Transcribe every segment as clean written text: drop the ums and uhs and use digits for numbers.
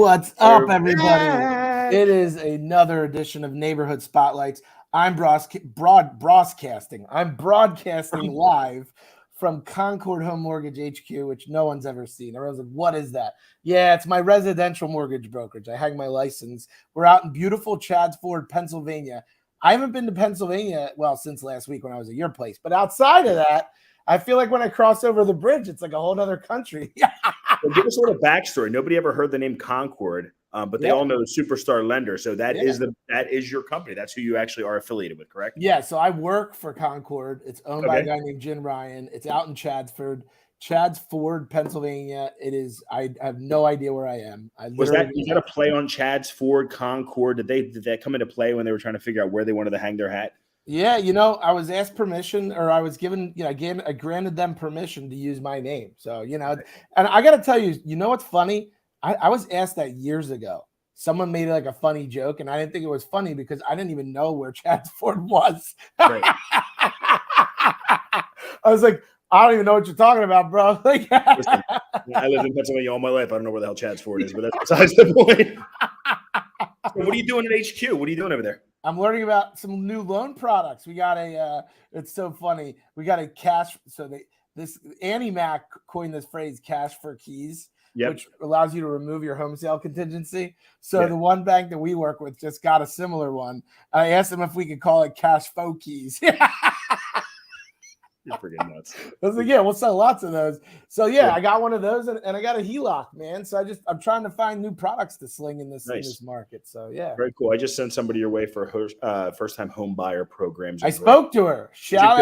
What's up, We're everybody? back. It is another edition of Neighborhood Spotlights. I'm broadcasting. I'm broadcasting live from Concord Home Mortgage HQ, which no one's ever seen. Everyone's like, what is that? Yeah, it's my residential mortgage brokerage. I hang my license. We're out in beautiful Chadsford, Pennsylvania. I haven't been to Pennsylvania, well, since last week when I was at your place. But outside of that, I feel like when I cross over the bridge, it's like a whole other country. Well, give us a little backstory. Nobody ever heard the name Concord, but they all know Superstar Lender. So that is your company. That's who you actually are affiliated with, correct? Yeah, so I work for Concord. It's owned by a Okay. guy named Jim Ryan. It's out in Chadsford, Pennsylvania. It is. I have no idea where I am. Was that a play on Chad's Ford Concord? Did that come into play when they were trying to figure out where they wanted to hang their hat? Yeah, I was asked permission, or I was given, I granted them permission to use my name. So, and I got to tell you, what's funny? I was asked that years ago. Someone made like a funny joke, and I didn't think it was funny because I didn't even know where Chadsford was. Right. I was like, I don't even know what you're talking about, bro. Listen, I lived in Pennsylvania all my life. I don't know where the hell Chadsford is, but that's besides the point. So what are you doing at HQ? What are you doing over there? I'm learning about some new loan products. We got it's so funny. We got a cash. So Annie Mac coined this phrase, cash for keys, which allows you to remove your home sale contingency. So the one bank that we work with just got a similar one. I asked them if we could call it cash faux keys. You're freaking nuts. I was like, yeah, we'll sell lots of those. So I got one of those, and I got a HELOC, man. So I'm trying to find new products to sling in this market. So very cool. I just sent somebody your way for her first-time home buyer programs. I spoke to her. Shout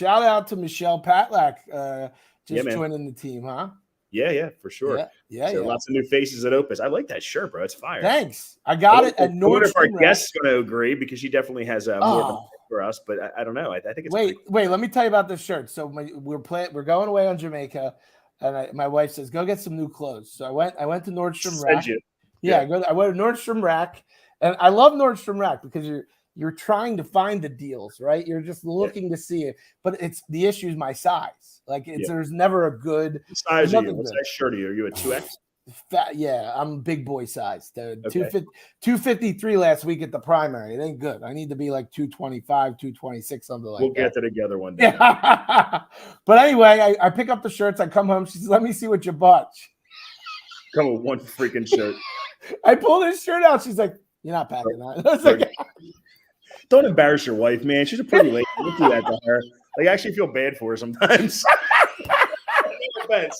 out to Michelle Patlack, joining the team, huh? Yeah, for sure. Yeah. Lots of new faces at Opus. I like that shirt, bro. It's fire. Thanks. I got it at Nordstrom. I wonder if our guest's going to agree because she definitely has more of a for us, but I don't know. I think it's wait. Let me tell you about this shirt. So we're going away on Jamaica, and my wife says, "Go get some new clothes." So I went to Nordstrom Rack. I went to Nordstrom Rack, and I love Nordstrom Rack because you're trying to find the deals, right? You're just looking to see it, but the issue is my size. Like there's never a good size. What size shirt are you? Are you a 2X? I'm big boy size, dude. 253 last week at the primary. It ain't good. I need to be like 225, 226, something like that. We'll get that together one day. But anyway, I pick up the shirts. I come home. She says, "Let me see what you bought." Come with one freaking shirt. I pull this shirt out. She's like, "You're not packing that." I was like, don't embarrass your wife, man. She's a pretty lady. Don't do that to her. Like, I actually feel bad for her sometimes.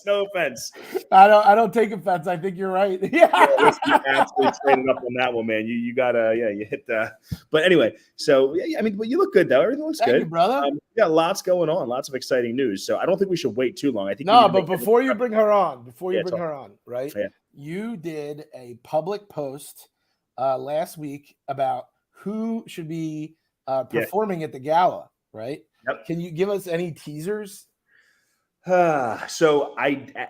No offense. I don't take offense. I think you're right. Yeah, absolutely straightened up on that one, man. You gotta, you hit the. But anyway, so I mean, but you look good though. Everything looks good, you, brother. You got lots going on, lots of exciting news. So I don't think we should wait too long. I think but before you bring her on, right? Yeah. You did a public post last week about who should be performing at the gala, right? Yep. Can you give us any teasers? So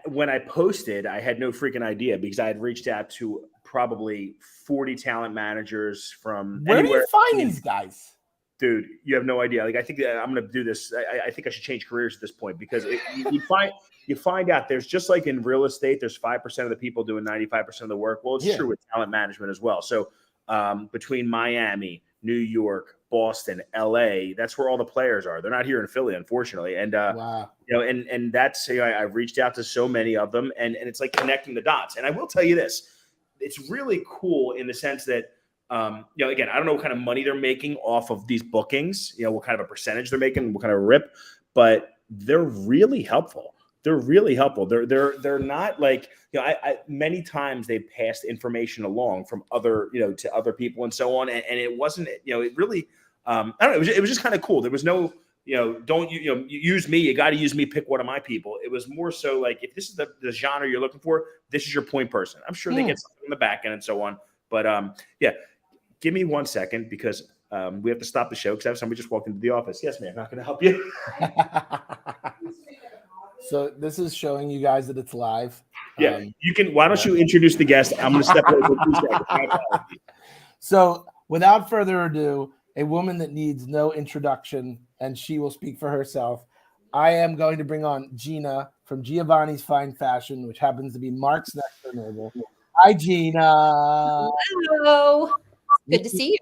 when I posted, I had no freaking idea because I had reached out to probably 40 talent managers from Where anywhere. Do you find these guys? Dude, you have no idea. Like, I think I'm going to do this. I think I should change careers at this point because you find out there's just like in real estate, there's 5% of the people doing 95% of the work. Well, it's true with talent management as well. So between Miami, New York, Boston, LA, that's where all the players are. They're not here in Philly, unfortunately. And, and that's, I've reached out to so many of them and it's like connecting the dots. And I will tell you this, it's really cool in the sense that, again, I don't know what kind of money they're making off of these bookings, what kind of a percentage they're making, what kind of rip, but they're really helpful. They're really helpful. They're not like, I many times they passed information along from other, to other people and so on. And it wasn't, it really, I don't know. It was just kind of cool. There was no, don't use me. You got to use me. Pick one of my people. It was more so like, if this is the genre you're looking for, this is your point person. I'm sure they get something in the back end and so on. But give me 1 second because we have to stop the show because I have somebody just walked into the office. Yes, ma'am. Not going to help you. So this is showing you guys that it's live. Yeah, you can. Why don't you introduce the guest? I'm going to step away for 2 seconds. So without further ado, a woman that needs no introduction, and she will speak for herself. I am going to bring on Gina from Giovannis Fine Fashion, which happens to be Mark's next door neighbor. Hi, Gina. Hello. Good to see you.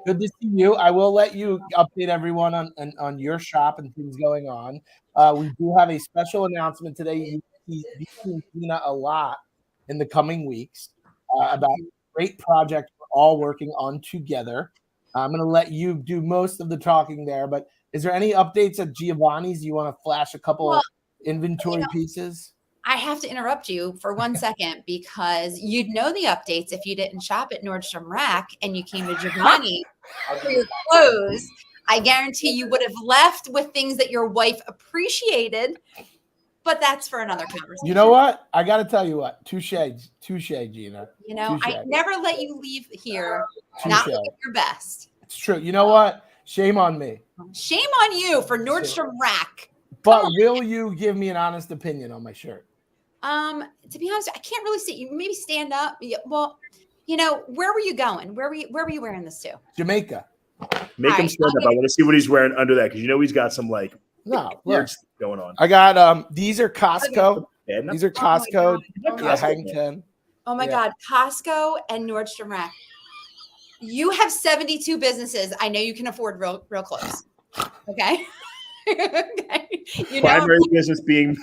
Good to see you. I will let you update everyone on your shop and things going on. We do have a special announcement today. You see Gina a lot in the coming weeks about a great project we're all working on together. I'm going to let you do most of the talking there, but is there any updates at Giovanni's? You want to flash a couple inventory pieces? I have to interrupt you for 1 second because you'd know the updates if you didn't shop at Nordstrom Rack and you came to Giovanni for your clothes. I guarantee you would have left with things that your wife appreciated, but that's for another conversation. You know what? I got to tell you what. Touche, Gina. You know, I never let you leave here not looking your best. It's true. You know what? Shame on me. Shame on you for Nordstrom Rack. But will you give me an honest opinion on my shirt? To be honest, I can't really see you. Maybe stand up. Well, you know, where were you going? Where were you wearing this to? Jamaica. Make him stand up. I want to see what he's wearing under that because you know he's got some like weird going on. I got these are Costco. Okay. These are Costco. Hang 10. Oh my God, Costco and Nordstrom Rack. You have 72 businesses. I know you can afford real clothes. Okay. Okay. You Primary business being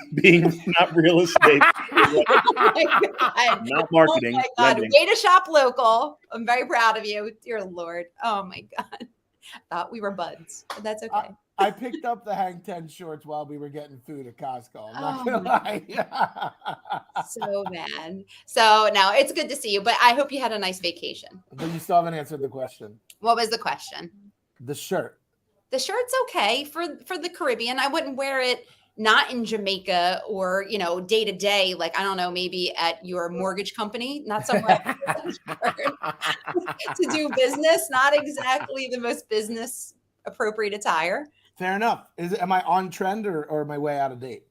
not real estate. Oh my God. Not marketing. Oh my God. Way to shop local. I'm very proud of you. Dear Lord. Oh my God. Thought we were buds, but that's okay. I picked up the Hang 10 shorts while we were getting food at Costco. I'm not gonna lie. So bad. So now it's good to see you, but I hope you had a nice vacation. But you still haven't answered the question. What was the question? The shirt. The shirt's okay for the Caribbean. I wouldn't wear it not in Jamaica or, you know, day to day, like, I don't know, maybe at your mortgage company, not somewhere to do business, not exactly the most business appropriate attire. Fair enough. Am I on trend or am I way out of date?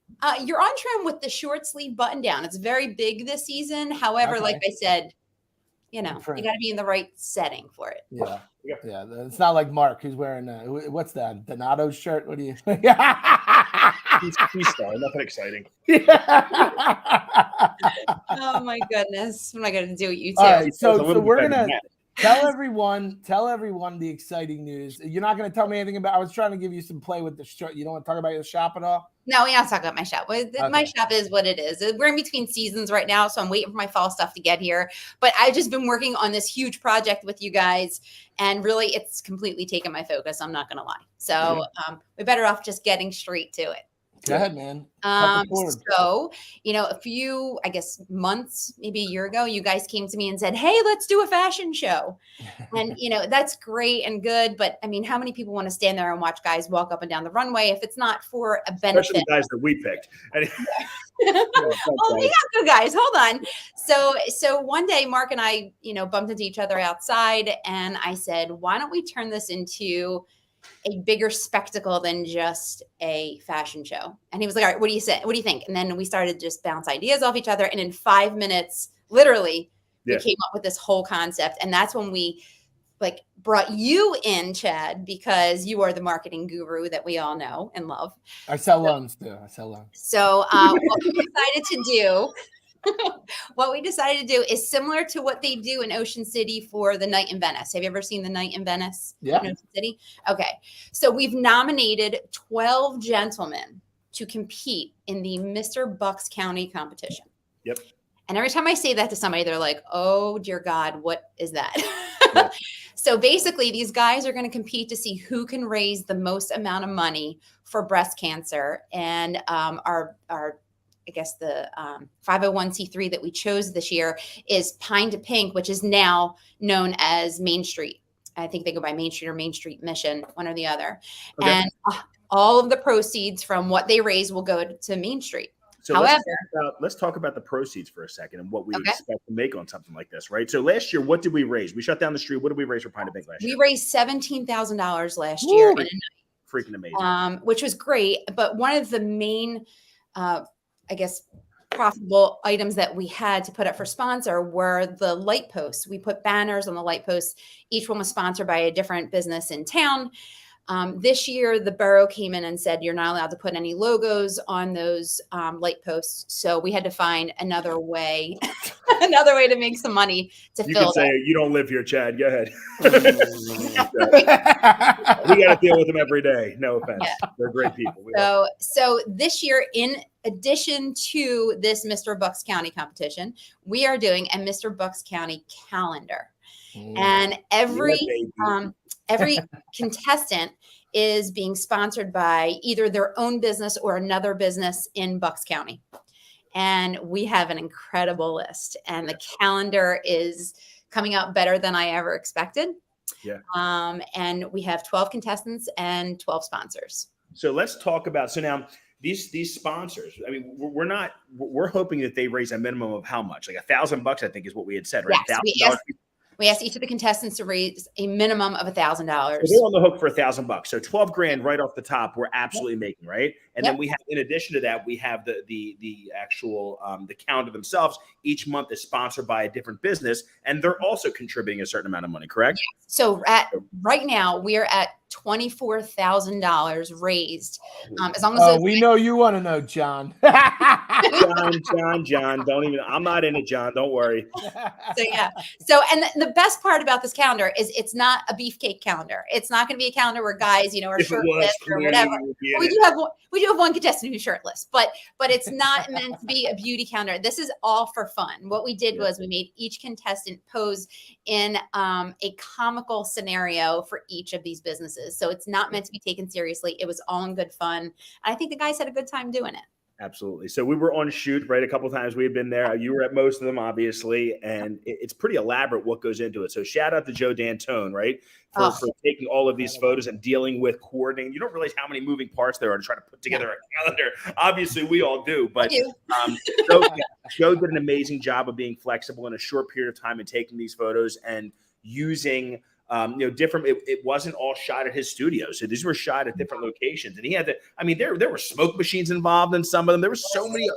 You're on trend with the short sleeve button down. It's very big this season. However, like I said, you know, you got to be in the right setting for it. Yeah. Yeah. It's not like Mark who's wearing what's that? Donato shirt? What do you? Freestyle, nothing exciting. Oh my goodness. What am I going to do with you too? All right, so we're going to tell everyone the exciting news. You're not going to tell me anything about, I was trying to give you some play with the shirt. You don't want to talk about your shop at all? No, we don't talk about my shop. My shop is what it is. We're in between seasons right now, so I'm waiting for my fall stuff to get here. But I've just been working on this huge project with you guys, and really it's completely taken my focus. I'm not going to lie. So we're better off just getting straight to it. Go ahead, man. So, you know, a few, I guess, months, maybe a year ago, you guys came to me and said, hey, let's do a fashion show. And, you know, that's great and good. But I mean, how many people want to stand there and watch guys walk up and down the runway if it's not for a benefit? Especially the guys that we picked. Well, we got good guys. Hold on. So one day, Mark and I, you know, bumped into each other outside, and I said, why don't we turn this into a bigger spectacle than just a fashion show? And he was like, all right, what do you say? What do you think? And then we started to just bounce ideas off each other. And in 5 minutes, literally, we came up with this whole concept. And that's when we like brought you in, Chad, because you are the marketing guru that we all know and love. I sell loans too. So what we decided to do is similar to what they do in Ocean City for the Night in Venice. Have you ever seen the Night in Venice? Yeah. In Ocean City? Okay. So we've nominated 12 gentlemen to compete in the Mr. Bucks County competition. Yep. And every time I say that to somebody, they're like, oh, dear God, what is that? Yeah. So basically, these guys are going to compete to see who can raise the most amount of money for breast cancer. And our I guess the 501c3 that we chose this year is Pine to Pink, which is now known as Main Street. I think they go by Main Street or Main Street Mission, one or the other. Okay. And all of the proceeds from what they raise will go to Main Street. So however, let's talk about the proceeds for a second and what we expect to make on something like this, right? So last year, what did we raise? We shut down the street. What did we raise for Pine to Pink last year? We raised $17,000 last year in a night. Freaking amazing. Which was great. But one of the main, I guess, profitable items that we had to put up for sponsor were the light posts. We put banners on the light posts. Each one was sponsored by a different business in town. This year, the borough came in and said, you're not allowed to put any logos on those light posts. So we had to find another way, another way to make some money to You fill can say that. you don't live here, Chad. Go ahead. Right. We got to deal with them every day. No offense. Yeah. They're great people. We love So this year, in addition to this Mr. Bucks County competition, we are doing a Mr. Bucks County calendar. And every contestant is being sponsored by either their own business or another business in Bucks County. And we have an incredible list, and the calendar is coming out better than I ever expected. Yeah. And we have 12 contestants and 12 sponsors. So let's talk about, so now these sponsors, I mean, we're hoping that they raise a minimum of how much? Like $1,000, I think is what we had said, right? Yes, we asked each of the contestants to raise a minimum of $1,000. So they're on the hook for $1,000. So 12 grand right off the top, we're absolutely making, right? And then we have, in addition to that, we have the actual the calendar themselves. Each month is sponsored by a different business, and they're also contributing a certain amount of money, correct? So right now we are at $24,000 raised. As long as we know you want to know, John. John, don't even. I'm not in it, John. Don't worry. So yeah. So and the best part about this calendar is it's not a beefcake calendar. It's not going to be a calendar where guys, are shirtless or whatever. We do have one contestant who's shirtless, but it's not meant to be a beauty calendar. This is all for fun. What we did was we made each contestant pose in a comical scenario for each of these businesses. So it's not meant to be taken seriously. It was all in good fun. And I think the guys had a good time doing it. Absolutely. So we were on shoot, right? A couple of times we had been there. You were at most of them, obviously, and it's pretty elaborate what goes into it. So shout out to Joe D'Antone, right? For taking all of these photos and dealing with coordinating. You don't realize how many moving parts there are to try to put together a calendar. Obviously, we all do, but Joe did an amazing job of being flexible in a short period of time and taking these photos and using different. It wasn't all shot at his studio, so these were shot at different locations. And he had to. I mean, there were smoke machines involved in some of them. There were so many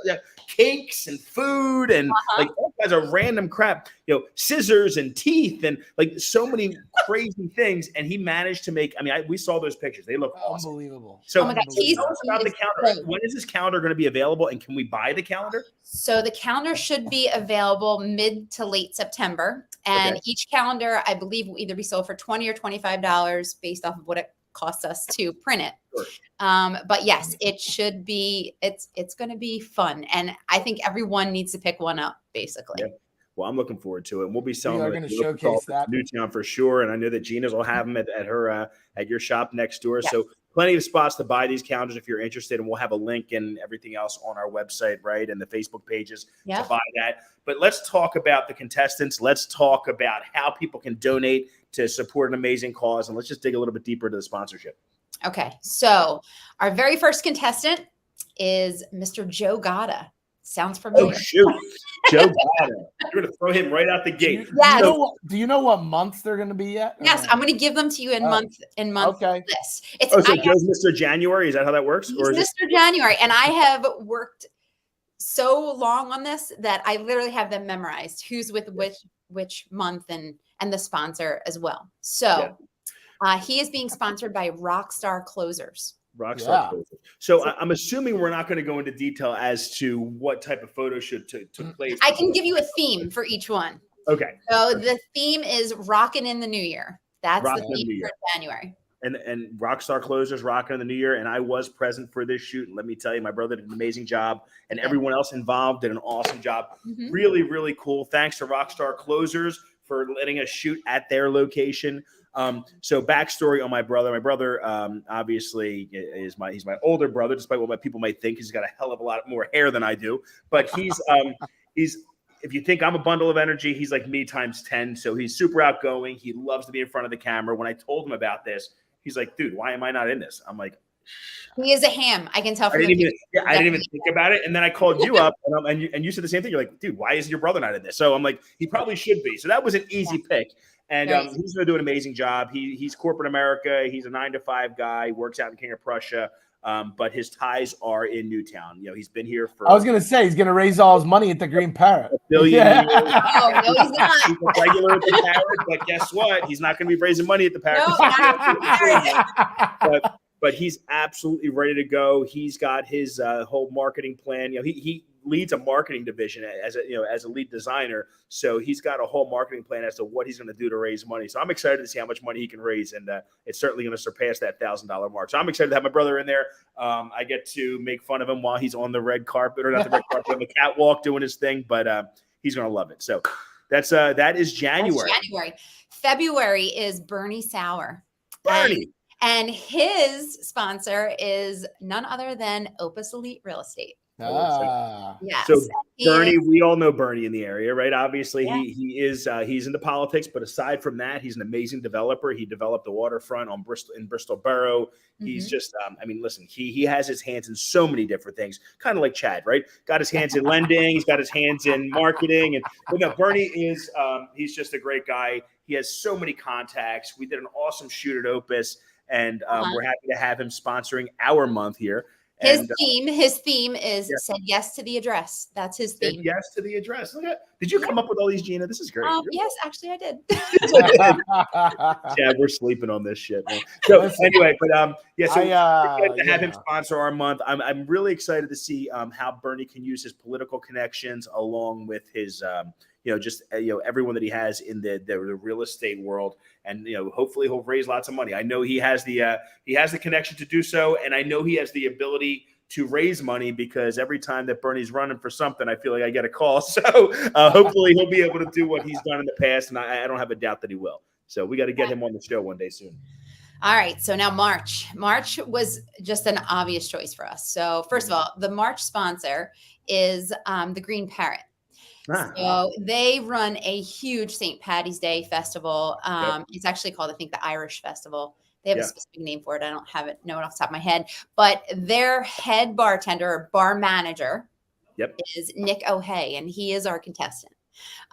cakes and food and like all kinds of random crap. Scissors and teeth and like so many crazy things. And he managed to make. I mean, we saw those pictures. They look awesome. Unbelievable. So tell us about the calendar. When is this calendar going to be available, and can we buy the calendar? So the calendar should be available mid to late September. And each calendar, I believe, will either be sold for $20 or $25 based off of what it costs us to print it. Sure. But yes, it should be, it's going to be fun. And I think everyone needs to pick one up, basically. Yeah. Well, I'm looking forward to it. And we'll be selling them at showcase that Newtown for sure. And I know that Gina's will have them at her at your shop next door. Yes. So plenty of spots to buy these calendars if you're interested. And we'll have a link and everything else on our website, right? And the Facebook pages to buy that. But let's talk about the contestants. Let's talk about how people can donate to support an amazing cause. And let's just dig a little bit deeper into the sponsorship. Okay. So our very first contestant is Mr. Joe Gatta. Sounds familiar. Oh, shoot. Joe Gatta. You're going to throw him right out the gate. Do you know what months they're going to be yet? Yes, I'm going to give them to you in month list. So Joe's Mr. January. Is that how that works? Or is Mr. January. And I have worked so long on this that I literally have them memorized. Who's with which month and the sponsor as well. So he is being sponsored by Rockstar Closers. Rockstar Closers. So I'm assuming we're not going to go into detail as to what type of photo shoot took place. I can give you a theme for each one. Okay. So the theme is Rockin' in the New Year. That's the theme for January. And Rockstar Closers rocking in the New Year. And I was present for this shoot. And let me tell you, my brother did an amazing job. And everyone else involved did an awesome job. Mm-hmm. Really, really cool. Thanks to Rockstar Closers for letting us shoot at their location. So backstory on my brother. My brother obviously he's my older brother, despite what people might think. He's got a hell of a lot more hair than I do. But he's if you think I'm a bundle of energy, he's like me times 10. So he's super outgoing. He loves to be in front of the camera. When I told him about this, he's like, dude, why am I not in this? I'm like, he is a ham. I can tell from I didn't even think about it. And then I called you up and you said the same thing. You're like, dude, why is your brother not in this? So I'm like, he probably should be. So that was an easy pick. And he's going to do an amazing job. He's corporate America. He's a 9-to-5 guy. Works out in King of Prussia. but his ties are in Newtown. You know, he's been here for. I was gonna say he's gonna raise all his money at the Green Parrot. A billion years. Oh, no, he's not. He's a regular at the Parrot, but guess what? He's not going to be raising money at the Parrot. No, not at the Parrot. But he's absolutely ready to go. He's got his whole marketing plan. You know, he leads a marketing division as a lead designer. So he's got a whole marketing plan as to what he's going to do to raise money. So I'm excited to see how much money he can raise, and it's certainly going to surpass that $1,000 mark. So I'm excited to have my brother in there. I get to make fun of him while he's on the red carpet, or not the red carpet, on the catwalk doing his thing. But he's going to love it. So that is January. That's January. February is Bernie Sauer. Bernie. And his sponsor is none other than Opus Elite Real Estate. Yes. So Bernie, we all know Bernie in the area, right? Obviously, he's into politics, but aside from that, he's an amazing developer. He developed the waterfront in Bristol Borough. He's just, listen, he has his hands in so many different things, kind of like Chad, right? Got his hands in lending, he's got his hands in marketing, but no, Bernie is he's just a great guy. He has so many contacts. We did an awesome shoot at Opus. And we're happy to have him sponsoring our month here. His theme is said yes to the address. That's his theme. Said yes to the address. Look at, did you come up with all these, Gina? This is great. Yes, actually I did. Yeah, we're sleeping on this shit, man. So anyway, but so we're excited to have him sponsor our month. I'm really excited to see how Bernie can use his political connections along with his everyone that he has in the real estate world, and hopefully he'll raise lots of money. I know he has the connection to do so, and I know he has the ability to raise money, because every time that Bernie's running for something, I feel like I get a call. So hopefully he'll be able to do what he's done in the past, and I don't have a doubt that he will. So we got to get him on the show one day soon. All right, so now March was just an obvious choice for us. So first of all, the March sponsor is the Green Parrot. So they run a huge St. Paddy's Day festival. It's actually called, I think, the Irish Festival. They have a specific name for it. I don't have it known off the top of my head. But their head bartender or bar manager is Nick O'Hay, and he is our contestant.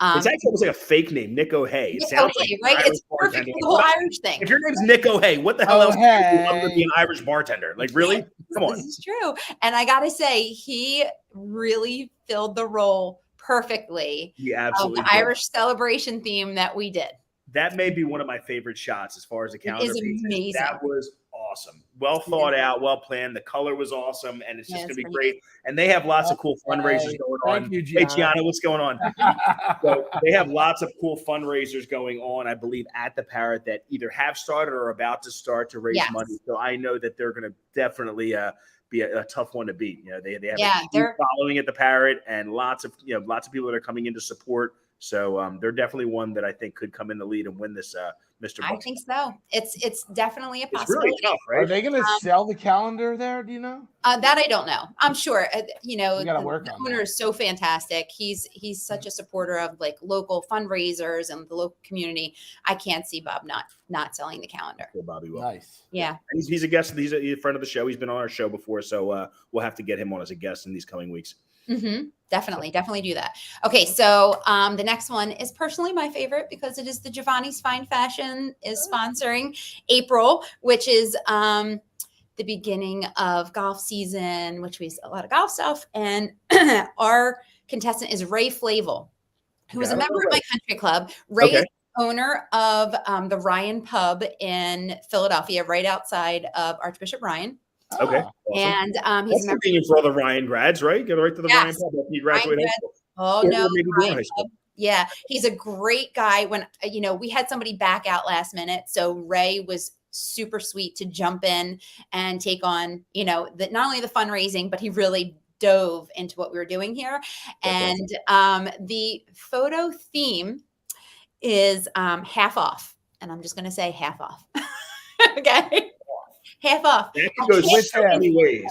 It's actually almost like a fake name, Nick O'Hay. It sounds like right? It's perfect for the whole Irish thing. If your name's Nick O'Hay, what the hell else would you be an Irish bartender? Like, really? Come on. This is true. And I got to say, he really filled the role perfectly of the Irish celebration theme that we did. That may be one of my favorite shots as far as the calendar. It is amazing. That was awesome. Well thought out, well planned. The color was awesome, and it's just going to be great. And they have lots of cool fundraisers going on. You, Gianna. Hey, Gianna, what's going on? So they have lots of cool fundraisers going on, I believe, at the Parrot that either have started or are about to start to raise money. So I know that they're going to definitely be a tough one to beat. They have a huge following at the Parrot, and lots of people that are coming in to support. So they're definitely one that I think could come in the lead and win this Mr. I think so. It's definitely a possibility. It's really tough, right? Are they going to sell the calendar there? Do you know? That I don't know. I'm sure. We gotta work the on owner that. is so fantastic. He's such a supporter of like local fundraisers and the local community. I can't see Bob not selling the calendar. Well, Bobby will. Nice. Yeah. He's a guest. He's a friend of the show. He's been on our show before, so we'll have to get him on as a guest in these coming weeks. Definitely do that. Okay, so the next one is personally my favorite because it is the Giovannis Fine Fashion is sponsoring April, which is the beginning of golf season, which means a lot of golf stuff. And our contestant is Ray Flavel, who is a member of my country club. Ray is owner of the Ryan Pub in Philadelphia, right outside of Archbishop Ryan. Okay. Awesome. And he's convenient for all the Ryan grads, right? Go right to the Ryan Pub. He graduated. Oh no, yeah, he's a great guy. When we had somebody back out last minute, so Ray was super sweet to jump in and take on, not only the fundraising, but he really dove into what we were doing here. And the photo theme is half off, and I'm just going to say half off. Okay. Half off. That could go so many ways.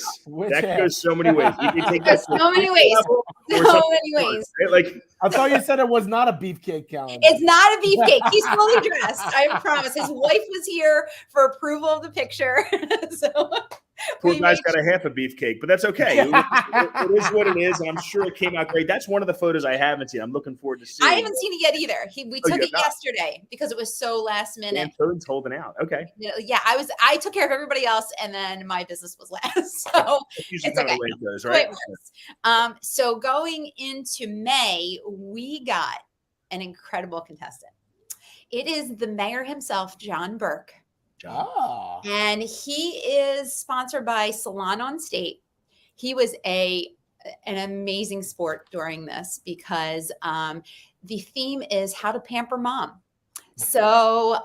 That could go so many ways. You can take that so many ways. So many ways. Right? Like, I thought you said it was not a beefcake calendar. It's not a beefcake. He's fully dressed. I promise. His wife was here for approval of the picture. So Poor guy's got a half a beefcake, but that's okay. It is what it is, and I'm sure it came out great. That's one of the photos I haven't seen. I'm looking forward to seeing. I haven't seen it yet either. We took it yesterday because it was so last minute. Phone's holding out. Okay. Yeah, I took care of everybody else, and then my business was last. So it's kind of the way it goes, right? So going into May, we got an incredible contestant. It is the mayor himself, John Burke. And he is sponsored by Salon on State. He was an amazing sport during this because the theme is how to pamper mom. So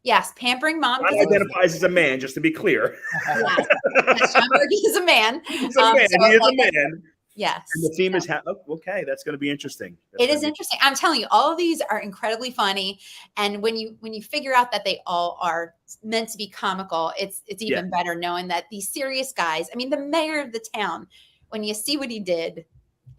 yes, pampering mom. He identifies as a man, just to be clear. Yes, John Burke is a man. He's a man. He is a man. Yes. And the theme is okay. That's going to be interesting. It is interesting. I'm telling you, all of these are incredibly funny. And when you figure out that they all are meant to be comical, it's even better knowing that these serious guys, I mean, the mayor of the town, when you see what he did,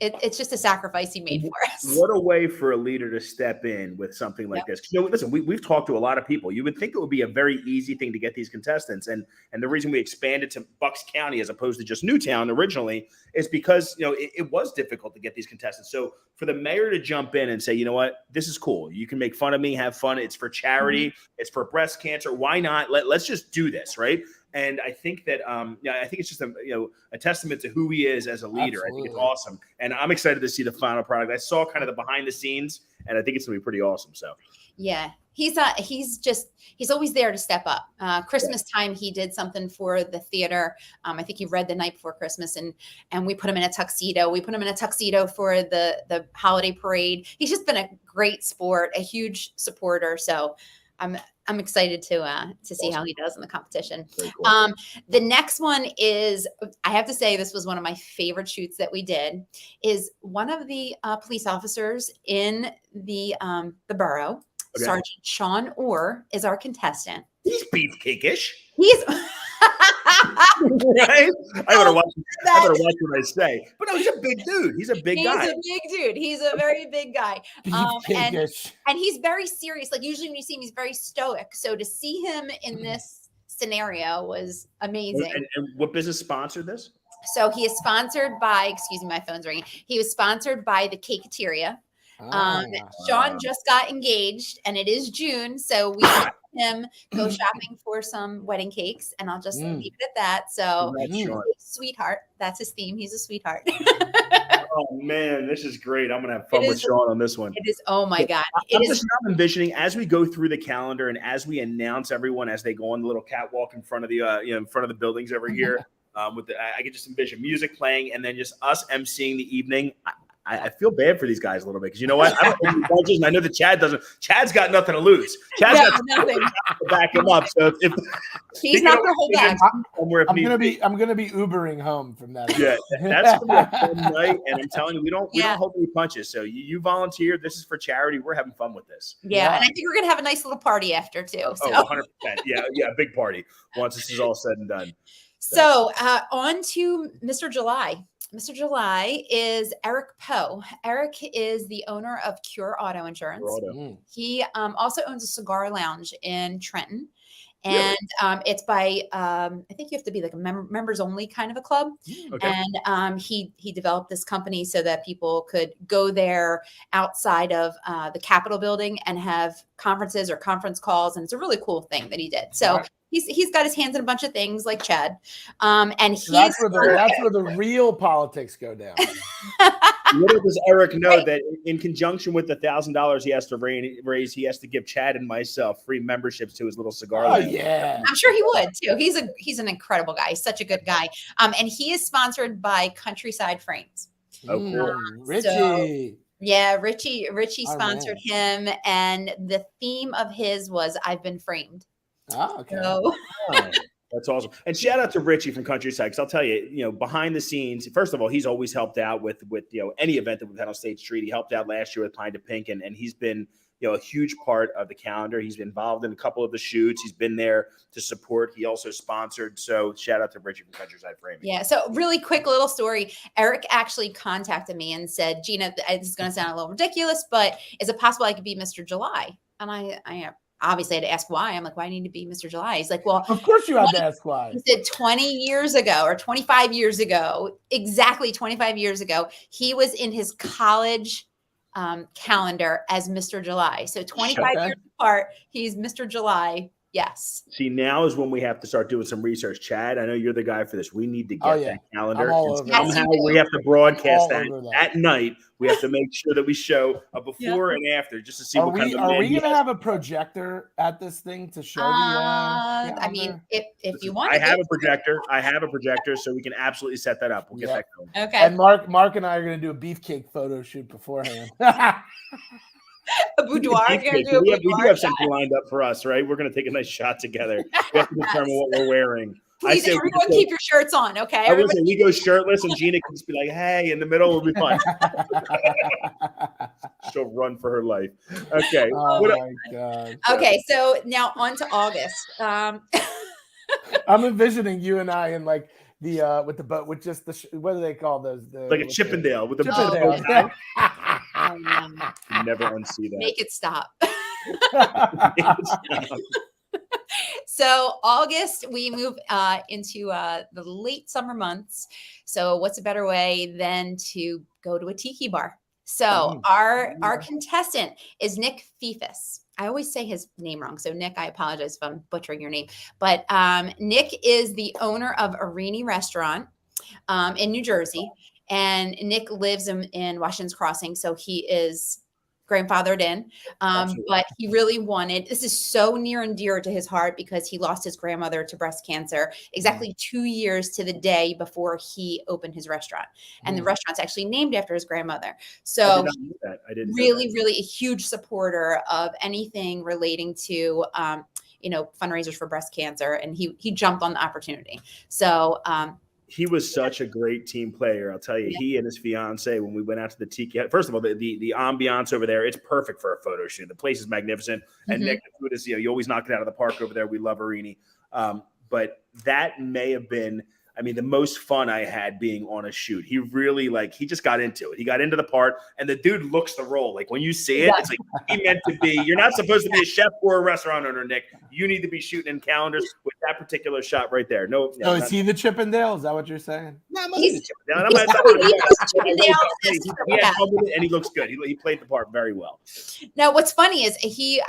it's just a sacrifice he made for us. What a way for a leader to step in with something like this. Listen, we've talked to a lot of people. You would think it would be a very easy thing to get these contestants. And the reason we expanded to Bucks County as opposed to just Newtown originally is because, it was difficult to get these contestants. So for the mayor to jump in and say, you know what, this is cool. You can make fun of me, have fun. It's for charity. It's for breast cancer. Why not? Let's just do this, right? And I think that, I think it's just a testament to who he is as a leader. Absolutely. I think it's awesome. And I'm excited to see the final product. I saw kind of the behind the scenes, and I think it's going to be pretty awesome. So, yeah, he's always there to step up. Christmas time, he did something for the theater. I think he read The Night Before Christmas, and we put him in a tuxedo. We put him in a tuxedo for the holiday parade. He's just been a great sport, a huge supporter. So I'm excited to see how he does in the competition. Cool. The next one is, I have to say, this was one of my favorite shoots that we did. Is one of the police officers in the borough, Sergeant Sean Orr, is our contestant. He's beefcake-ish. He's right. I better watch what I say. But no, he's a big dude. He's a big guy. He's a big dude. He's a very big guy. And he's very serious. Like usually when you see him, he's very stoic. So to see him in this scenario was amazing. And what business sponsored this? So he is sponsored by, excuse me, my phone's ringing. He was sponsored by the Caketeria. Sean just got engaged, and it is June, so we let him go shopping for some wedding cakes, and I'll just leave it at that. So, sweetheart, that's his theme. He's a sweetheart. Oh man, this is great. I'm gonna have fun with Sean on this one. It is. Oh my God! I'm just not envisioning as we go through the calendar and as we announce everyone as they go on the little catwalk in front of the in front of the buildings over here. I can just envision music playing and then just us emceeing the evening. I feel bad for these guys a little bit because you know what? I don't know budgets, and I know that Chad doesn't. Chad's got nothing to lose. Chad's got nothing to back him up. So if he's not going to hold back, I'm gonna be Ubering home from that. Yeah, that's gonna be a fun night, and I'm telling you, we don't hold any punches. So you volunteer. This is for charity. We're having fun with this. Yeah, and I think we're gonna have a nice little party after too. So. 100%. Yeah, a big party once this is all said and done. So on to Mr. July. Mr. July is Eric Poe. Eric is the owner of Cure Auto Insurance. He also owns a cigar lounge in Trenton. And it's by, I think you have to be like a members only kind of a club. Okay. And he developed this company so that people could go there outside of the Capitol building and have conferences or conference calls. And it's a really cool thing that he did. So he's got his hands in a bunch of things like Chad. And that's where the real politics go down. Little does Eric know that in conjunction with the $1,000 he has to raise, he has to give Chad and myself free memberships to his little cigar lounge. Yeah, I'm sure he would too. He's an incredible guy. He's such a good guy. And he is sponsored by Countryside Frames. Richie. Richie sponsored him, and the theme of his was "I've been framed." Oh, okay. So. That's awesome. And shout out to Richie from Countryside, because I'll tell you, behind the scenes, first of all, he's always helped out with any event that we've had on State Street. He helped out last year with Pine to Pink, and he's been a huge part of the calendar. He's been involved in a couple of the shoots. He's been there to support. He also sponsored. So shout out to Richie from Countryside Framing. Yeah. So really quick little story. Eric actually contacted me and said, Gina, this is going to sound a little ridiculous, but is it possible I could be Mr. July? And obviously I had to ask why. I'm like, why do I need to be Mr. July? He's like, well, of course you had to ask why. He said 20 years ago or 25 years ago, exactly 25 years ago, he was in his college calendar as Mr. July. So 25 years apart, he's Mr. July. Yes. See, now is when we have to start doing some research. Chad, I know you're the guy for this. We need to get that calendar. Somehow we have to broadcast that at night. We have to make sure that we show a before and after just to see what kind of Are we going to have a projector at this thing to show I mean, if you want I have a projector. I have a projector, so we can absolutely set that up. We'll get that going. Okay. And Mark and I are going to do a beefcake photo shoot beforehand. A boudoir. We do have something lined up for us, right? We're going to take a nice shot together. We have to determine what we're wearing. Please, everyone keep your shirts on, okay? I would say we go shirtless, and Gina can just be like, "Hey," in the middle will be fine. She'll run for her life. Okay. Oh my God. Okay, so now on to August. I'm envisioning you and I in like the with the boat with just the what do they call those? Like a Chippendale with the Chippendale. Oh, no. Never unsee that. Make it stop. So August, we move into the late summer months. So what's a better way than to go to a tiki bar? So our contestant is Nick Fifus. I always say his name wrong. So Nick, I apologize if I'm butchering your name. But Nick is the owner of Arini Restaurant in New Jersey. And Nick lives in Washington's Crossing. So he is grandfathered in, but he really wanted, this is so near and dear to his heart because he lost his grandmother to breast cancer exactly 2 years to the day before he opened his restaurant. And the restaurant's actually named after his grandmother. So I didn't really a huge supporter of anything relating to, fundraisers for breast cancer. And he jumped on the opportunity. So, he was such a great team player. I'll tell you, he and his fiance, when we went out to the tiki, first of all, the ambiance over there, it's perfect for a photo shoot. The place is magnificent. And Nick, the food is, you always knock it out of the park over there. We love Arini. But that may have been, the most fun I had being on a shoot. He really he just got into it. He got into the part, and the dude looks the role. Like when you see it, it's like he meant to be. You're not supposed to be a chef or a restaurant owner, Nick. You need to be shooting in calendars with that particular shot right there. No, is he the Chippendale? Is that what you're saying? No, he's the Chippendale. He had fun with it, and he looks good. He played the part very well. Now, what's funny is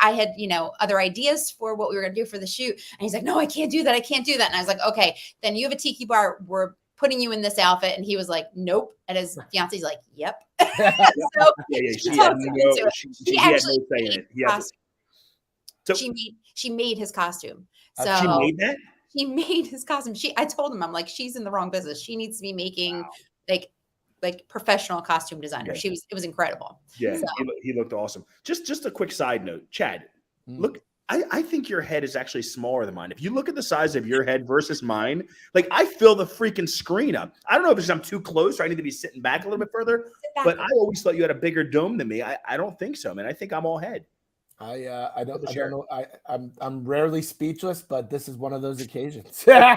I had, other ideas for what we were going to do for the shoot. And he's like, no, I can't do that. I can't do that. And I was like, okay, then you have a tiki bar. We're putting you in this outfit. And he was like, nope. And his fiance's like, yep. So she had no say in it. So she made his costume. So she made that? She made his costume. I told him, I'm like, she's in the wrong business. She needs to be making like professional costume designer. Yeah. It was incredible. Yeah, so. He looked awesome. Just a quick side note, Chad, look, I think your head is actually smaller than mine. If you look at the size of your head versus mine, I fill the freaking screen up. I don't know if it's I'm too close or I need to be sitting back a little bit further, but I always thought you had a bigger dome than me. I don't think so, man. I think I'm all head. I don't know. I'm rarely speechless, but this is one of those occasions. Measure.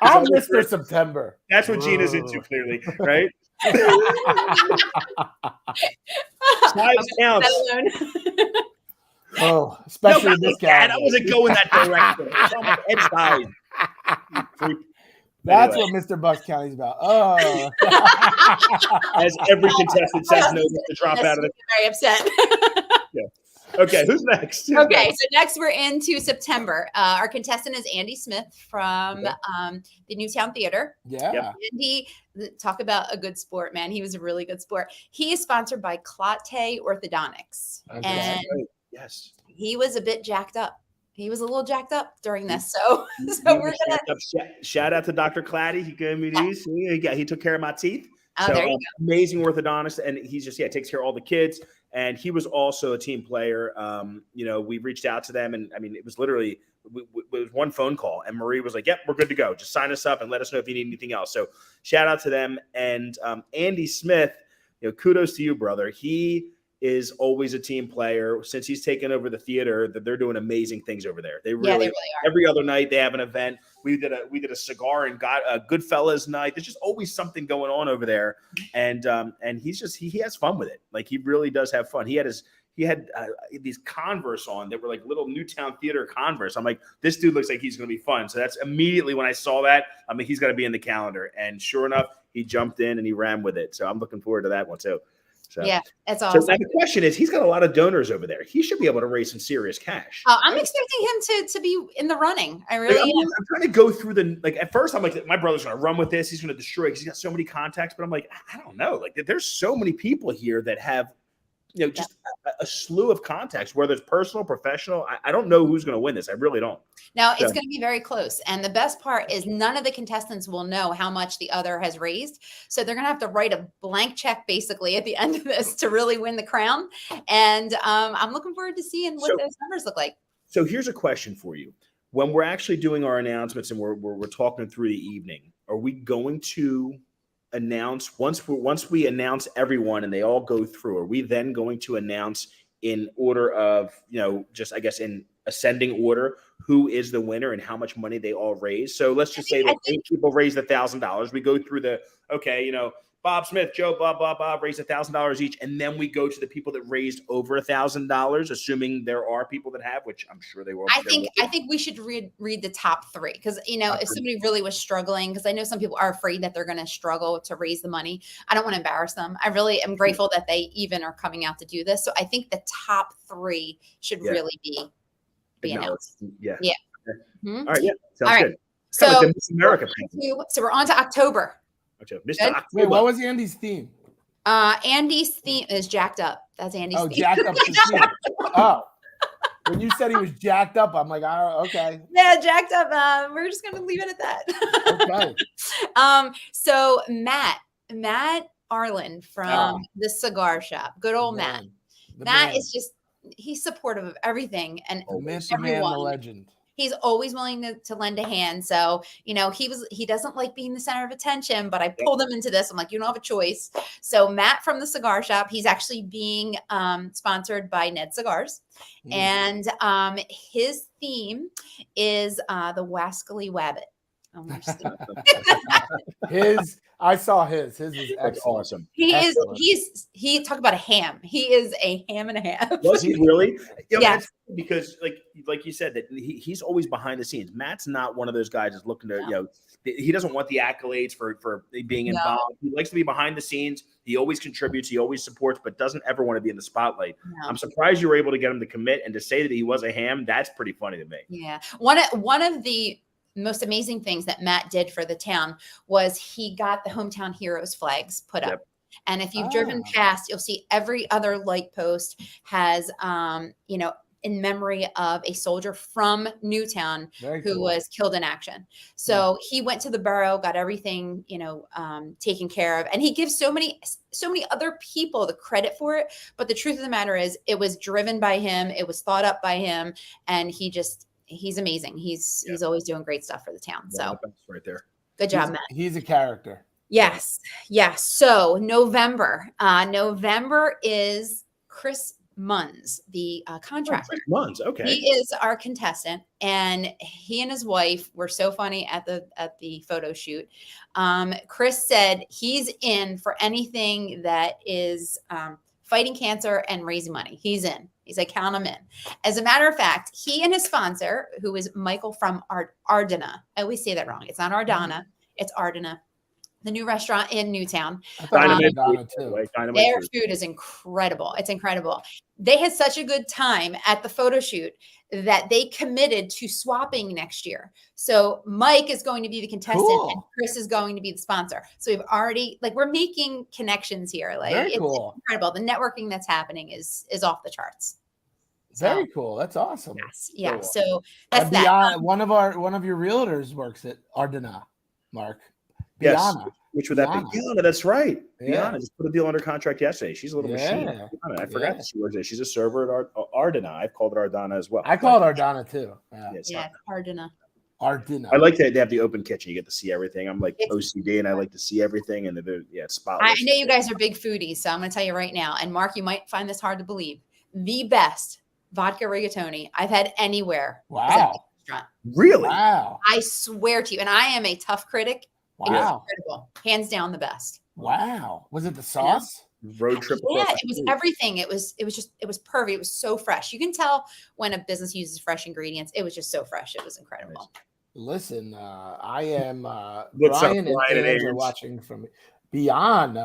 I'm Mr. September. That's what Gina's into, clearly, right? Size counts. Oh, especially this guy. I wasn't going that direction. It's on my head side. That's what Mr. Bucks County's about. Oh, as every contestant says no to drop out of the. Very upset. Yeah. Okay, who's next? Okay, so next we're into September. Our contestant is Andy Smith from the Newtown Theater. Yeah. Andy, talk about a good sport, man. He was a really good sport. He is sponsored by Clotte Orthodontics. Okay. And yes, he was a bit jacked up. He was a little jacked up during this. So we're gonna shout out to Dr. Clatty. He gave me these. He took care of my teeth. Oh, so there you go. Amazing orthodontist, and he's just takes care of all the kids. And he was also a team player. We reached out to them, and it was literally it was one phone call, and Marie was like, "Yep, we're good to go. Just sign us up and let us know if you need anything else." So shout out to them. And Andy Smith, kudos to you, brother. He is always a team player. Since he's taken over the theater, that they're doing amazing things over there. They really are. Every other night they have an event. We did a cigar and got a Goodfellas night. There's just always something going on over there, and he has fun with it. Like, he really does have fun. He had these Converse on that were like little Newtown Theater Converse. I'm like, this dude looks like he's going to be fun. So that's immediately when I saw that, I mean, he's got to be in the calendar. And sure enough, he jumped in and he ran with it. So I'm looking forward to that one too. So, yeah, that's awesome. So the question is, he's got a lot of donors over there. He should be able to raise some serious cash. I'm expecting him to be in the running. I really am. I'm trying to go through at first I'm like, my brother's going to run with this. He's going to destroy it because he's got so many contacts. But I'm like, I don't know. Like, there's so many people here that have, just a slew of contacts, whether it's personal, professional. I don't know who's going to win this. I really don't. Now, it's going to be very close. And the best part is none of the contestants will know how much the other has raised. So they're going to have to write a blank check basically at the end of this to really win the crown. And I'm looking forward to seeing what those numbers look like. So here's a question for you. When we're actually doing our announcements and we're talking through the evening, are we going to announce once we announce everyone and they all go through, are we then going to announce in order of, just I guess in ascending order, who is the winner and how much money they all raise? So let's just say that 8 people raised $1,000. We go through Bob Smith, Joe, blah, blah, blah, raised $1,000 each. And then we go to the people that raised over $1,000, assuming there are people that have, which I'm sure they will. I think we should read the top 3. Because, if somebody really was struggling, because I know some people are afraid that they're going to struggle to raise the money. I don't want to embarrass them. I really am grateful that they even are coming out to do this. So I think the top 3 should really be announced. Yeah. Yeah. Mm-hmm. All right. Yeah. Sounds good. So, like Miss America so we're on to October. Mr. October. Wait, what was Andy's theme? Andy's theme is jacked up. That's Andy's theme. Jacked up the theme. Oh. When you said he was jacked up, I'm like, okay. Yeah, jacked up. We're just gonna leave it at that. Okay. So Matt Arlen from the cigar shop. Good old Matt. Matt is just, he's supportive of everything and Mr. Man, the legend. He's always willing to lend a hand. So, he doesn't like being the center of attention, but I pulled him into this. I'm like, you don't have a choice. So Matt from the cigar shop, he's actually being sponsored by Ned Cigars. And his theme is the Wascally Wabbit. I saw his. His is excellent. Awesome. He talked about a ham. He is a ham and a half. Was he really? Yes. Because like you said, that he's always behind the scenes. Matt's not one of those guys that's looking to, he doesn't want the accolades for being involved. He likes to be behind the scenes. He always contributes. He always supports, but doesn't ever want to be in the spotlight. No. I'm surprised you were able to get him to commit and to say that he was a ham. That's pretty funny to me. Yeah. One of the most amazing things that Matt did for the town was he got the Hometown Heroes flags put up. And if you've driven past, you'll see every other light post has, in memory of a soldier from Newtown who was killed in action. So he went to the borough, got everything, taken care of. And he gives so many other people the credit for it. But the truth of the matter is it was driven by him. It was thought up by him. And he's amazing. He's always doing great stuff for the town. So right there. Good job, Matt. He's a character. Yes. So November is Chris Munns, the contractor. Munns, okay. He is our contestant, and he and his wife were so funny at the photo shoot. Chris said he's in for anything that is fighting cancer and raising money. He's in. He's like, count him in. As a matter of fact, he and his sponsor, who is Michael from Ardena. I always say that wrong. It's not Ardana. It's Ardena, the new restaurant in Newtown. Their food is incredible. It's incredible. They had such a good time at the photo shoot that they committed to swapping next year. So Mike is going to be the contestant and Chris is going to be the sponsor. So we've already, we're making connections here. It's incredible. The networking that's happening is off the charts. Very cool. That's awesome. Yes. Yeah. Cool. So that's that. One of your realtors works at Ardena, Mark. Yes. Biana. Which would that be? Biana, that's right. Biana just put a deal under contract yesterday. She's a little machine. Biana, I forgot that she works there. She's a server at Ardena. I've called it Ardana as well. I call it Ardana too. Ardena. Art dinner. I like that they have the open kitchen. You get to see everything. I'm like OCD, and I like to see everything. And it's spotless. I know you guys are big foodies, so I'm going to tell you right now. And Mark, you might find this hard to believe. The best vodka rigatoni I've had anywhere. Wow. Really? Wow. I swear to you. And I am a tough critic. Wow. It was incredible. Hands down the best. Wow. Was it the sauce? Road trip. Yeah, it was everything. It was perfect. It was so fresh. You can tell when a business uses fresh ingredients. It was just so fresh. It was incredible. Listen, I am Brian and Angela watching from Beyond.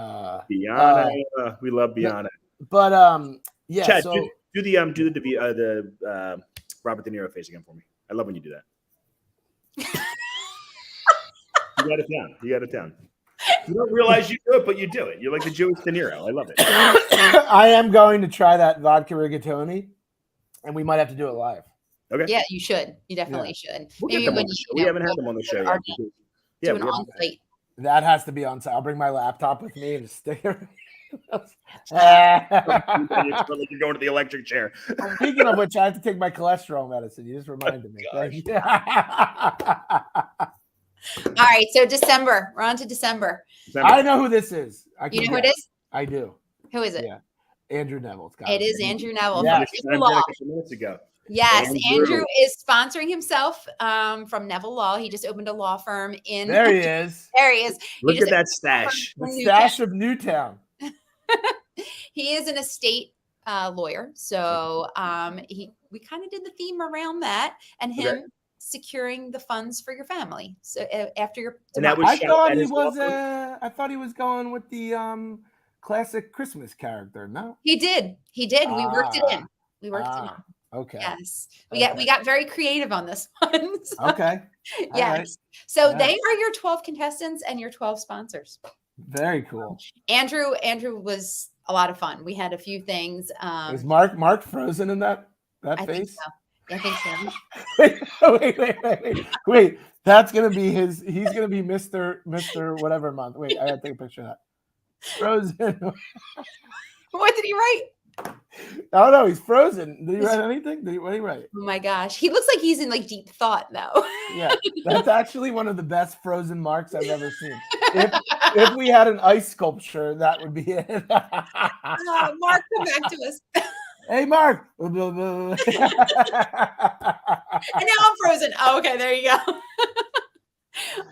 Beyond. We love Beyond. But yeah. Chad, so do the Robert De Niro face again for me. I love when you do that. You got it down. You don't realize you do it, but you do it. You're like the Jewish De Niro. I love it. I am going to try that vodka rigatoni, and we might have to do it live. Okay. Yeah, you should. You definitely should. Maybe when we haven't had them on the show yet. Yeah, we on site. That has to be on site. I'll bring my laptop with me and stick it. You're going to the electric chair. Speaking of which, I have to take my cholesterol medicine. You just reminded me. All right, so December. We're on to December. I know who this is. You know who it is? I do. Who is it? Yeah, Andrew Neville. It is Andrew Neville. Yeah. From Neville Law. Minutes ago. Yes, Andrew is sponsoring himself from Neville Law. He just opened a law firm in. There he is. There he is. Look at that stash. The stash of Newtown. He is an estate lawyer, so we kind of did the theme around that and him securing the funds for your family. So after your, I thought he was going with the classic Christmas character. No, he did. We worked it in. Okay. Yes, we got very creative on this one. So. Okay. Yes. Right. So they are your 12 contestants and your 12 sponsors. Very cool. Andrew was a lot of fun. We had a few things. Is Mark frozen in that face? I think so. Wait. That's gonna be he's gonna be Mr. whatever month. Wait, I gotta take a picture of that. Frozen. What did he write? Oh no, he's frozen. Did he write anything? What did he write? Oh my gosh. He looks like he's in like deep thought though. Yeah, that's actually one of the best frozen Marks I've ever seen. If we had an ice sculpture, that would be it. Mark, come back to us. Hey, Mark. And now I'm frozen. Oh, okay, there you go.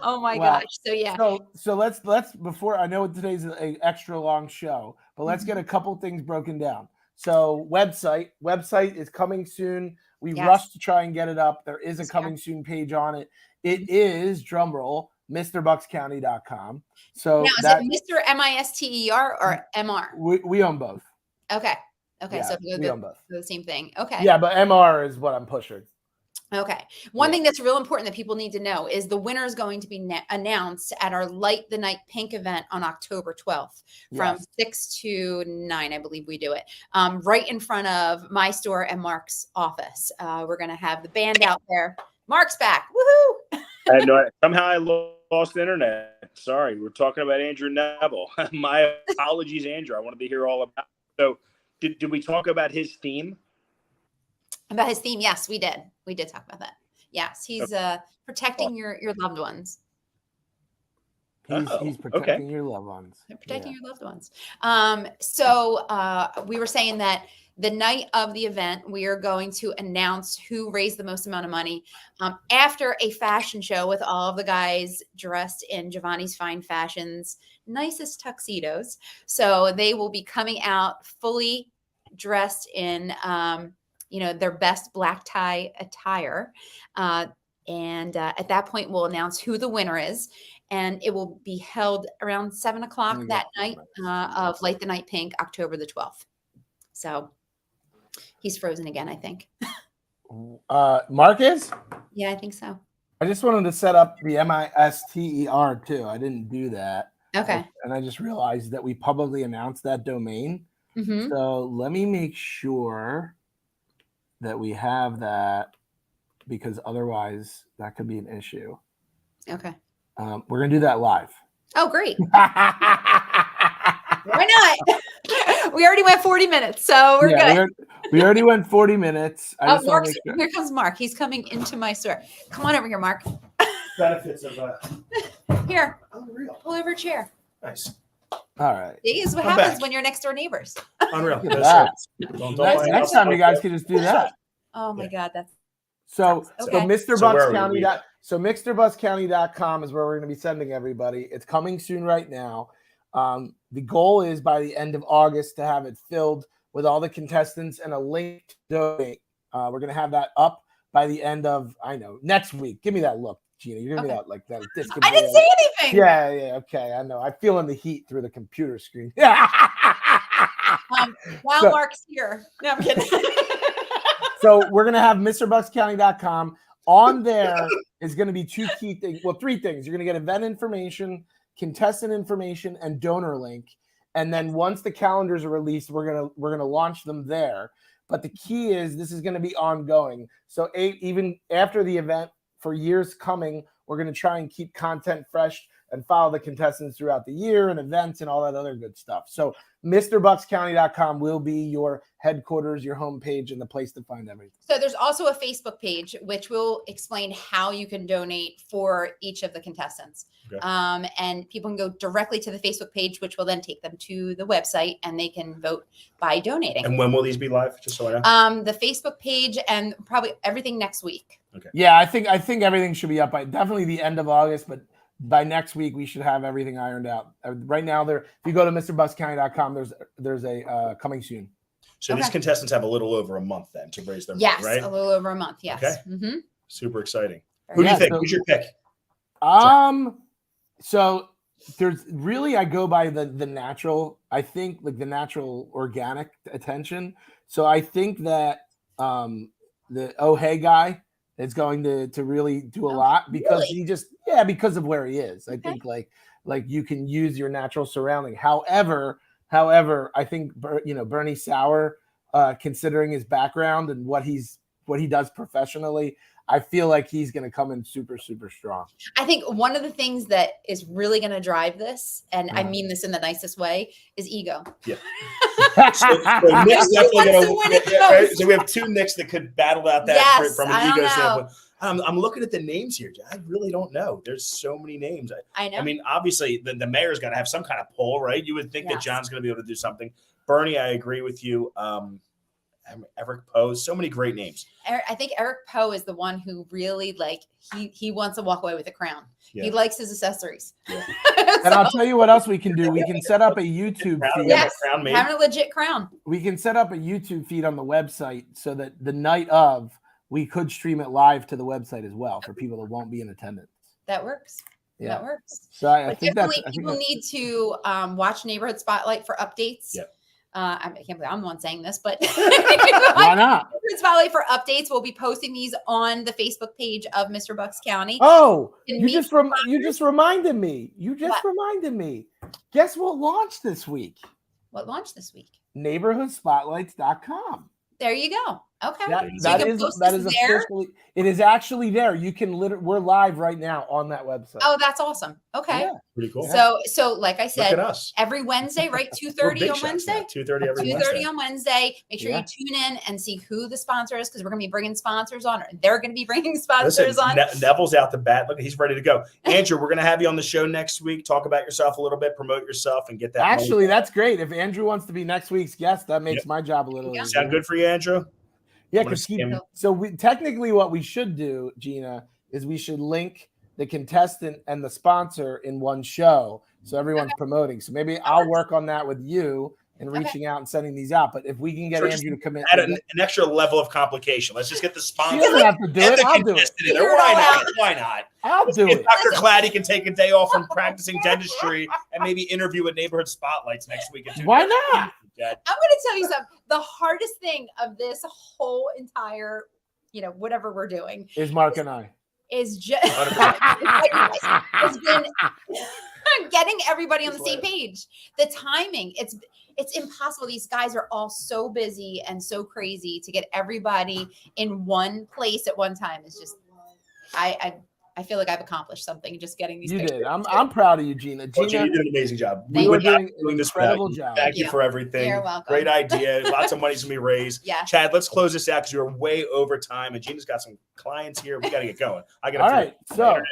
Oh my gosh. So yeah. So let's before, I know today's an extra long show, but let's get a couple things broken down. So website is coming soon. We rushed to try and get it up. There is a coming soon page on it. It is, drumroll, MrBucksCounty.com. So now, is it Mr. MISTER or MR? We own both. Okay. Yeah, so we own both. The same thing. Okay. Yeah, but MR is what I'm pushing. Okay. One thing that's real important that people need to know is the winner is going to be announced at our Light the Night Pink event on October 12th from 6 to 9, I believe we do it, right in front of my store and Mark's office. We're going to have the band out there. Mark's back. Woohoo! Somehow I lost the internet. Sorry. We're talking about Andrew Neville. My apologies, Andrew. I want to be here all about it. So did we talk about his theme? About his theme, yes, we did. We did talk about that. Yes, he's protecting your loved ones. He's protecting your loved ones. Protecting your loved ones. So we were saying that the night of the event, we are going to announce who raised the most amount of money after a fashion show with all of the guys dressed in Giovannis Fine Fashion's nicest tuxedos. So they will be coming out fully dressed in their best black tie attire. And at that point, we'll announce who the winner is. And it will be held around 7 o'clock that night of Light the Night Pink, October the 12th. So he's frozen again, I think. Mark is? Yeah, I think so. I just wanted to set up the MISTER too. I didn't do that. Okay. And I just realized that we publicly announced that domain. Mm-hmm. So let me make sure that we have that, because otherwise that could be an issue. Okay. We're going to do that live. Oh, great. Why not? We already went 40 minutes, so we're good. We already went 40 minutes. I just want to make sure. Here comes Mark. He's coming into my store. Come on over here, Mark. Benefits of Here. Unreal. Pull over a chair. Nice. All right. See, this is what I'm happens back. when you're next door neighbors. Unreal. Look at that. Don't Next time you guys can just do that. Oh my God, that's So okay. MrBucksCounty.com is where we're going to be sending everybody. It's coming soon right now. The goal is by the end of August to have it filled with all the contestants and a link to donate. We're going to have that up by the end of, next week. Give me that look, Gina. You're giving me that like that. I didn't say anything. Yeah. Okay. I know. I'm feeling the heat through the computer screen. While Mark's here. No, I'm kidding. So we're going to have MrBucksCounty.com. On there is going to be two key things. Well, three things. You're going to get event information, contestant information, and donor link. And then once the calendars are released, we're gonna launch them there. But the key is this is going to be ongoing. So even after the event, for years coming, we're going to try and keep content fresh and follow the contestants throughout the year and events and all that other good stuff. So MrBucksCounty.com will be your headquarters, your homepage, and the place to find everything. So there's also a Facebook page, which will explain how you can donate for each of the contestants. Okay. And people can go directly to the Facebook page, which will then take them to the website and they can vote by donating. And when will these be live? Just so I know. The Facebook page and probably everything next week. Okay. Yeah, I think everything should be up by definitely the end of August, but by next week we should have everything ironed out. Right now, if you go to MrBucksCounty.com, there's a coming soon. So these contestants have a little over a month then to raise their money, right? Yes, a little over a month. Yes. Okay. Mm-hmm. Super exciting. Who do you think? Who's your pick? So there's really, I go by the natural, I think like the natural organic attention. So I think that the Oh Hey guy is going to really do a lot because because of where he is. I think like you can use your natural surrounding. However, I think Bernie Sauer, considering his background and what he does professionally, I feel like he's going to come in super, super strong. I think one of the things that is really going to drive this, and I mean this in the nicest way, is ego. Yeah. So Nick's definitely going to. So we have two Nicks that could battle out that from an ego standpoint. I'm looking at the names here. I really don't know. There's so many names. I know. I mean, obviously, the mayor's got to have some kind of poll, right? You would think that John's going to be able to do something. Bernie, I agree with you. Eric Poe, so many great names. I think Eric Poe is the one who really he wants to walk away with a crown. Yeah. He likes his accessories. Yeah. And I'll tell you what else we can do. We can set up a YouTube feed. Yes, having a legit crown. We can set up a YouTube feed on the website so that the night of we could stream it live to the website as well for people that won't be in attendance. That works. Yeah. That works. So I think people need to watch Neighborhood Spotlight for updates. Yep. I can't believe I'm the one saying this, but why not? Spotlight for updates. We'll be posting these on the Facebook page of Mr. Bucks County. Oh, you just reminded me. Guess what launched this week? What launched this week? NeighborhoodSpotlights.com. There you go. Okay. That is officially. It is actually there. You can we're live right now on that website. Oh, that's awesome. Okay. Yeah. Pretty cool. So like I said, look at us. Every Wednesday, right? 2:30 on Wednesday. 2:30 every 2:30 on Wednesday. Make sure you tune in and see who the sponsor is because we're going to be bringing sponsors on. Or they're going to be bringing sponsors on. Neville's out the bat. Look, he's ready to go. Andrew, we're going to have you on the show next week. Talk about yourself a little bit, promote yourself, and get that. Actually, that's great. If Andrew wants to be next week's guest, that makes my job a little easier. Sound good for you, Andrew? Yeah, because technically what we should do, Gina, is we should link the contestant and the sponsor in one show so everyone's promoting. So maybe I'll work on that with you and reaching out and sending these out. But if we can get Andrew to come in, add an extra level of complication. Let's just get the sponsor. He doesn't have to do it. I'll do it. Why not? I'll do it. Dr. Claddy can take a day off from practicing dentistry and maybe interview at Neighborhood Spotlights next week. Why not? I'm going to tell you something. The hardest thing of this whole entire, whatever we're doing is Mark and I. Is just it's been getting everybody on the same page. The timing, it's impossible. These guys are all so busy and so crazy to get everybody in one place at one time. It's just I feel like I've accomplished something just getting these You pictures. did. I'm proud of you, Gina. Well, Gina, you did an amazing job. Thank you you. are doing an Doing this without incredible you. job. Thank you for everything. You're welcome. Great idea. Lots of money's gonna be raised. Yes. Chad, let's close this out because you're way over time, and Gina's got some clients here. We got to get going. I got. All right, so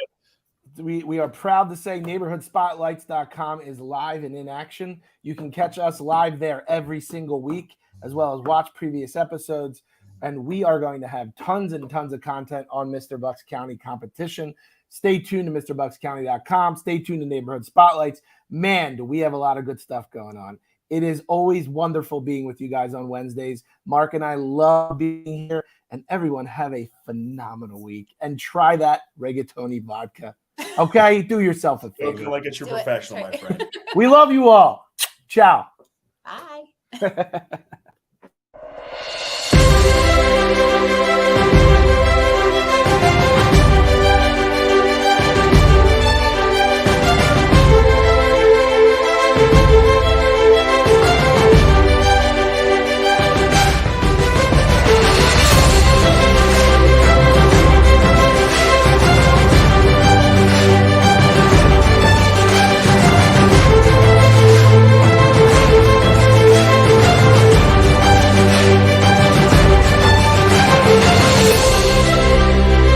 we are proud to say neighborhoodspotlights.com is live and in action. You can catch us live there every single week, as well as watch previous episodes. And we are going to have tons and tons of content on Mr. Bucks County competition. Stay tuned to MrBucksCounty.com. Stay tuned to Neighborhood Spotlights. Man, do we have a lot of good stuff going on. It is always wonderful being with you guys on Wednesdays. Mark and I love being here. And everyone have a phenomenal week. And try that rigatoni vodka. Okay? Do yourself a Looking favor. like it's your Do it. professional, my friend. We love you all. Ciao. Bye.